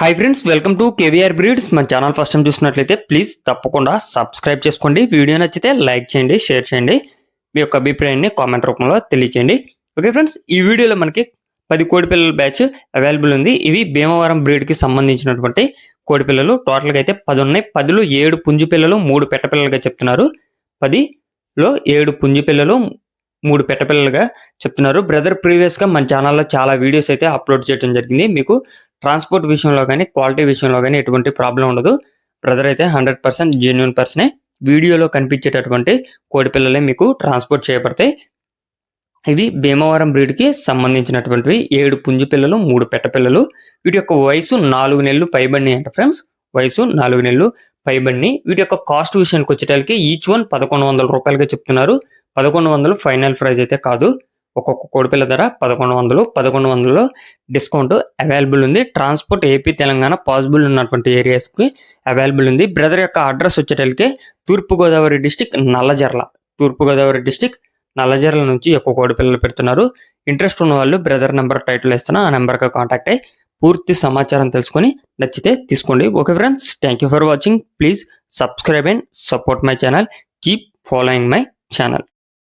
Hi friends, welcome to KVR breeds. మన channel first time చూసినట్లయితే please తప్పకుండా సబ్స్క్రైబ్ చేసుకోండి. వీడియో నచ్చితే లైక్ చేయండి, షేర్ చేయండి, మీ యొక్క అభిప్రాయాన్ని కామెంట్ రూపంలో తెలియచేయండి. ఓకే ఫ్రెండ్స్, ఈ వీడియోలో మనకి 10 కోడి పిల్లల బ్యాచ్ అవైలబుల్ ఉంది. ఇవి భీమవరం బ్రీడ్కి సంబంధించినటువంటి కోడి పిల్లలు. టోటల్గా అయితే 10 ఉన్నాయి. 10లో 7 పుంజు పిల్లలు, 3 పెట్ట పిల్లలుగా చెప్తున్నారు. 10లో 7 పుంజు పిల్లలు, 3 పెట్ట పిల్లలుగా చెప్తున్నారు. బ్రదర్ ప్రీవియస్గా మన ఛానల్లో చాలా వీడియోస్ అయితే అప్లోడ్ చేయడం జరిగింది. మీకు ట్రాన్స్పోర్ట్ విషయంలో కానీ క్వాలిటీ విషయంలో కానీ ఎటువంటి ప్రాబ్లం ఉండదు. బ్రదర్ అయితే 100% జెన్యూన్ పర్సనే. వీడియోలో కనిపించేటటువంటి కోడి పిల్లలే మీకు ట్రాన్స్పోర్ట్ చేయబడతాయి. ఇవి భీమవరం బ్రీడ్కి సంబంధించినటువంటివి. 7 పుంజు పిల్లలు, 3 పెట్ట పిల్లలు. వీటి యొక్క వయసు 4 నెలలు పైబడి అంట ఫ్రెండ్స్. వయసు 4 నెలలు పైబడి. వీటి యొక్క కాస్ట్ విషయానికి వచ్చేటప్పటికి ఈచ్ వన్ 1100 రూపాయలుగా చెప్తున్నారు. 1100 ఫైనల్ ప్రైస్ అయితే కాదు. ఒక్కొక్క కోడిపిల్ల ధర 1100. 1100లో డిస్కౌంట్ అవైలబుల్ ఉంది. ట్రాన్స్పోర్ట్ ఏపీ తెలంగాణ పాసిబుల్ ఉన్నటువంటి ఏరియాస్కి అవైలబుల్ ఉంది. బ్రదర్ యొక్క అడ్రస్ వచ్చేటప్పటికి తూర్పుగోదావరి డిస్టిక్ నల్లజర్ల. తూర్పుగోదావరి డిస్టిక్ నల్లజర్ల నుంచి ఎక్కువ కోడిపిల్లలు పెడుతున్నారు. ఇంట్రెస్ట్ ఉన్న వాళ్ళు బ్రదర్ నెంబర్ టైటిల్ ఇస్తున్నా, ఆ నెంబర్కి కాంటాక్ట్ అయ్యి పూర్తి సమాచారం తెలుసుకొని నచ్చితే తీసుకోండి. Okay friends, thank you for watching. Please subscribe and support my channel. Keep following my channel.